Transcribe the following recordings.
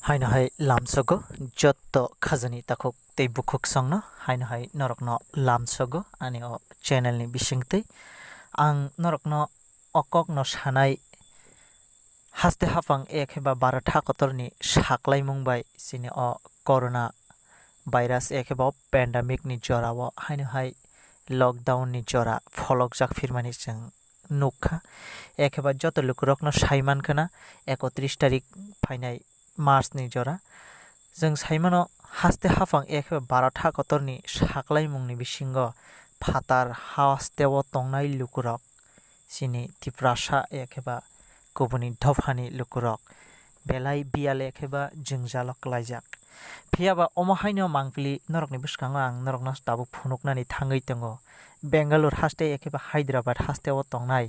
Haino hai lamsogo jotto khazani takok tei bukhuk songno haino hai norokno lamsogo ani o channel ni bisingtei ang norokno okokno sanai haste hafang ek heba 12 tha kotorni saklaimung bai sini o corona virus ek heba pandemic ni jorao haino hai lockdown ni jora pholokjak firmani jeng nukha ek heba joto lukurokno saiman khana 31 tarik phainai March ni jora जों साइमानो हास्ते हाफां एक बारथा कतरनि साख्लाइमुंनि बिसिंगो फातार हास्तेव तंनाय लुकुरक सिनि तिप्रासा एखेबा गुबुनि धफानि लुकुरक बेलाय बियाल एखेबा जोंजालक लायजाक फियाबा अमहायनो मांगलि नरकनि बिसखाङो आं नरकना दाबो फुनुकनानि थाङै दङो बेंगालुर हास्ते एखेबा हायद्राबाद हास्तेव तंनाय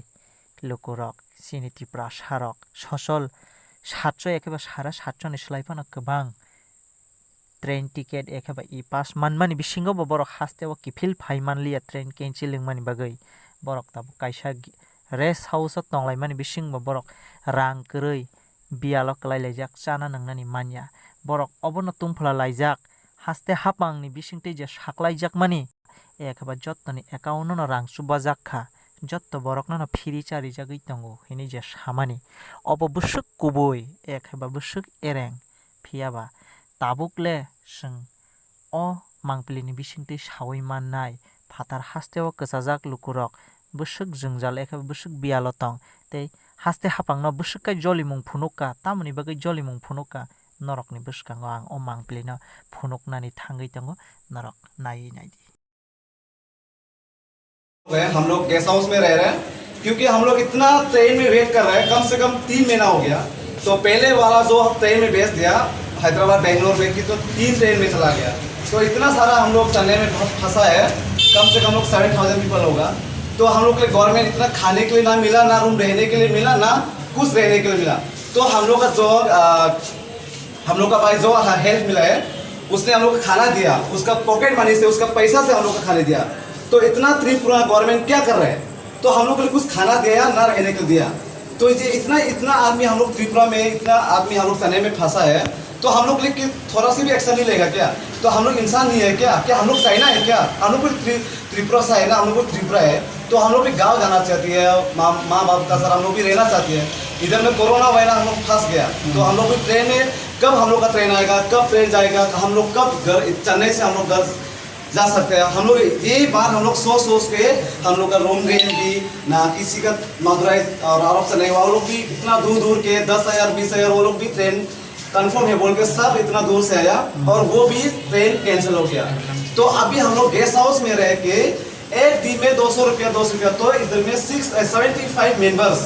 लुकुरक सिनि तिप्रासा रक ससल 700 एखेबा सारा 700 नि स्लाइफाना गोबां ट्रेन टिकेट एखेबा इ पास मानमानि बिसिंगो बरक हास्तेव किफिल फाइमानलिया ट्रेन कैंसिलिं मानि बागै बरक ताबो कायसा रेस्ट हाउस तंलायमानि बिसिंग बरक रां करै बियालक लायलायजाक जाना नंनानि मान्या बरक अबनो तुंफला लायजाक हास्ते हापांनि बिसिंते जे साख्लायजाक मानि एखेबा जत्तनि एकाउन्ट न रां सुबाजाकखा जत्त बरकनो फिरि चारि जागै दंगो हिनि जे सामानि अब बुसुक कुबुय एखेबा बुसुक एरें फियाबा ताबुकले जों अ मांगप्लिनि बिसिंते सावै माननाय फातार हास्तेव कसाजाक लुकुरक बुसुक जोंजाल एखेबा बुसुक बियालतं ते हास्ते हापांनो बुसुकै जलिमुं फुनुका तामनि बागै जलिमुं फुनुका नरकनि बुसखाङो आं अ मांगप्लिनो फुनुकनानि थाङै दंगो नरक नायै नायदि हम लोग गेस्ट हाउस में रह रहे हैं क्योंकि हम लोग इतना ट्रेन में वेट कर रहे हैं कम से कम 3 महीना हो गया। तो पहले वाला जो ट्रेन में भेज दिया हैदराबाद बेंगलोर में की तो 3 ट्रेन में चला गया। तो इतना सारा हम लोग चलने में फंसा है, कम से कम लोग 7,000 पीपल होगा। तो हम लोग के लिए गवर्नमेंट इतना खाने के लिए ना मिला, ना रूम रहने के लिए मिला, ना कुछ रहने के लिए मिला। तो हम लोग का भाई जो हेल्प मिला है उसने हम लोग को खाना दिया, उसका पॉकेट मनी से उसका पैसा से हम लोग को खाने दिया। तो इतना त्रिपुरा गवर्नमेंट क्या कर रहे हैं, तो हम लोग को कुछ खाना दिया ना रहने को दिया। तो ये इतना आदमी हम लोग त्रिपुरा में इतना आदमी हम लोग तने में फंसा है। तो हम लोग लिए थोड़ा सी भी एक्शन नहीं लेगा क्या? तो हम लोग इंसान नहीं है क्या? क्या हम लोग चाइना है क्या? हम लोग त्रिपुरा से है ना, हम लोग त्रिपुरा है तो हम लोग भी गाँव जाना चाहती है, माँ बाप का सर हम लोग भी रहना चाहती है। इधर में कोरोना वायरस हम लोग फंस गया। तो हम लोग भी ट्रेन में कब हम लोग का ट्रेन आएगा, कब ट्रेन जाएगा, हम लोग कब घर चेन्नई से हम लोग घर जा सकते हैं। हम लोग ये बार हम लोग सोच के हम लोग का रूम रेंट भी ना किसी का मदुरई और अरब से नहीं, वो लोग भी इतना दूर के 10,000 20,000 वो लोग भी ट्रेन कंफर्म है बोल के सब इतना दूर से आया और वो भी ट्रेन कैंसिल हो गया। तो अभी हम लोग गेस्ट हाउस में रह के एक दिन में 200 रुपया तो इधर में 75 मेंबर्स।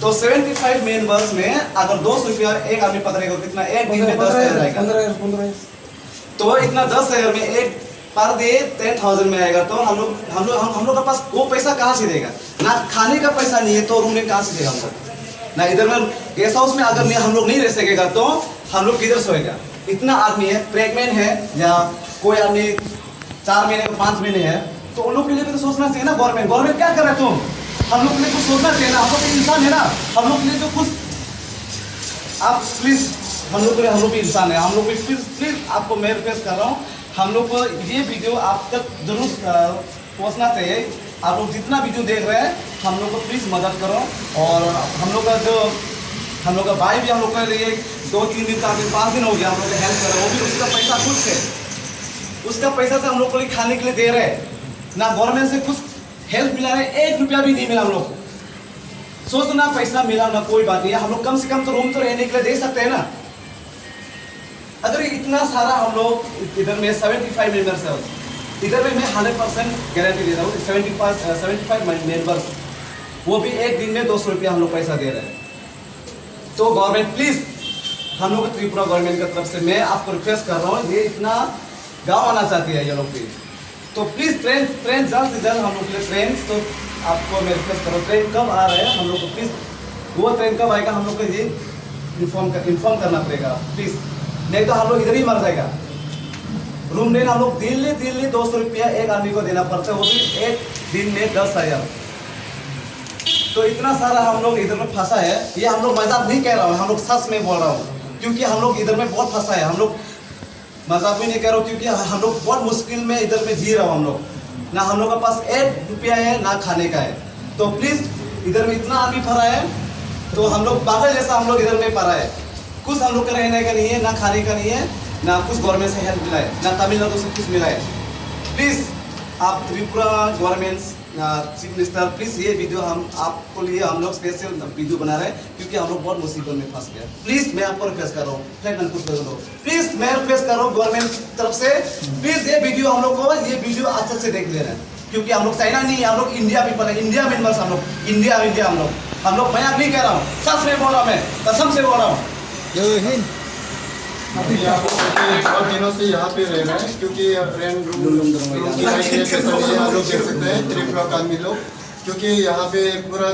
तो 75 मेंबर्स में अगर 200 रुपया एक आदमी पकड़ेगा कितना, एक दिन में 10,000 आएगा। तो इतना 10,000 में एक पर डे 10,000 में आएगा। तो हम लोग के पास वो पैसा कहाँ से देगा? ना खाने का पैसा नहीं है तो रूम में कहाँ से देगा हम लोग? ना इधर में गेस्ट हाउस में अगर हम लोग नहीं रह सकेगा तो हम लोग किधर सोएगा? इतना आदमी है, प्रेगनेंट है या कोई आदमी 4 महीने 5 महीने है, तो उन लोग के लिए भी तो सोचना चाहिए ना। गवर्नमेंट क्या कर रहा है? तुम हम लोग के लिए कुछ सोचना चाहिए ना। हम लोग इंसान है ना, हम लोग के लिए तो कुछ आप प्लीज हम लोग भी इंसान है। हम लोग भी प्लीज आपको मैं रिक्वेस्ट कर रहा हूँ, हम लोग को ये वीडियो आप तक जरूर पहुँचना चाहिए। आप लोग जितना वीडियो देख रहे हैं हम लोग को प्लीज़ मदद करो। और हम लोग का भाई भी हम लोग के लिए 2-3 दिन 5 दिन हो गया हम लोग को हेल्प कर रहे हैं। वो भी उसका पैसा खुद से, उसका पैसा से हम लोग को लिए खाने के लिए दे रहे हैं। ना गवर्नमेंट से कुछ हेल्प मिला है, 1 रुपया भी नहीं मिला हम लोग को। सोचो ना पैसा मिला ना कोई बात नहीं है, हम लोग कम से कम तो रूम तो रहने के लिए दे सकते हैं ना। अगर इतना सारा हम लोग इधर में 75 मेंबर्स है, इधर में मैं 100% गारंटी दे रहा हूँ 75 मेंबर्स, वो भी एक दिन में 200 रुपया हम लोग पैसा दे रहे हैं। तो गवर्नमेंट प्लीज़ हम लोग त्रिपुरा गवर्नमेंट की तरफ से मैं आपको रिक्वेस्ट कर रहा हूँ, ये इतना गाँव आना चाहती है ये लोग भी। तो प्लीज़ ट्रेन जल्द से जल्द हम लोग के लिए ट्रेन, तो आपको मैं रिक्वेस्ट करो ट्रेन कब आ रहा है हम लोग को प्लीज़, वो ट्रेन कब आएगा हम लोग को ये इन्फॉर्म करना पड़ेगा प्लीज़, नहीं तो हम लोग इधर ही मर जाएगा। रूम रेंट हम लोग दिल्ली 200 रुपया एक आदमी को देना पड़ता है, वो भी एक दिन में 10,000। तो इतना सारा हम लोग इधर में फंसा है। ये हम लोग मजाक नहीं कह रहा हूँ, हम लोग सच में बोल रहा हूँ। क्योंकि हम लोग इधर में बहुत फंसा है। हम लोग मजाक भी नहीं कर रहा हूँ, क्योंकि हम लोग बहुत मुश्किल में इधर में जी रहा हूँ। हम लोग ना, हम लोग के पास 1 रुपया है ना खाने का है। तो प्लीज़ इधर में इतना आदमी भरा है, तो हम लोग पागल जैसा हम लोग इधर में पड़ा है। कुछ हम लोग का रहने का नहीं है, ना खाने का नहीं है, ना कुछ गवर्नमेंट से हेल्प मिला है, ना तमिलनाडु से कुछ मिला है। प्लीज़ आप Tripura government, chief minister, please ये वीडियो हम आपको लिए हम लोग स्पेशल वीडियो बना रहे हैं, क्योंकि हम लोग बहुत मुसीबत में फंस गए। प्लीज़ मैं आपको रिक्वेस्ट कर रहा हूँ, प्लीज़ मैं रिक्वेस्ट कर रहा हूँ गवर्नमेंट तरफ से, प्लीज़ ये वीडियो हम लोग को ये वीडियो अच्छे से देख ले रहे हैं, क्योंकि हम लोग चाइना नहीं है, हम लोग इंडिया पीपल है, इंडिया मेंबर्स हम लोग, इंडिया हम लोग मैं नहीं कह रहा हूँ, सच में बोल रहा हूँ, मैं कसम से बोल रहा हूँ। अभी आप बहुत दिनों से यहाँ पे रह रहे हैं, क्योंकि रेंट रूम किराए के पैसे भी आप लोग देख सकते हैं, त्रिपुरा का आदमी लोग, क्योंकि यहाँ पे पूरा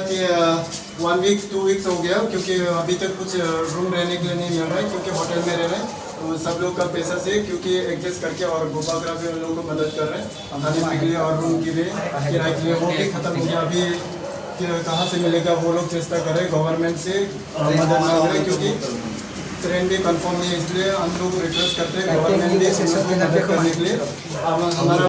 1 वीक 2 वीक्स हो गया, क्योंकि अभी तक कुछ रूम रहने के लिए नहीं मिल रहा है, क्योंकि होटल में रह रहे हैं। तो सब लोग का पैसा से क्योंकि एडजस्ट करके और गोपाग्रा भी उन लोगों को मदद कर रहे हैं खाने पीने के लिए और रूम के लिए किराए के लिए, वो भी खत्म हो गया। अभी कहाँ से मिलेगा, वो लोग चेष्टा कर रहे हैं गवर्नमेंट से मदद मांग रहे हैं, क्योंकि ट्रेन भी कंफर्म नहीं है, इसलिए हम लोग रिक्वेस्ट करते हैं गवर्नमेंट भी मदद करने के लिए। हमारा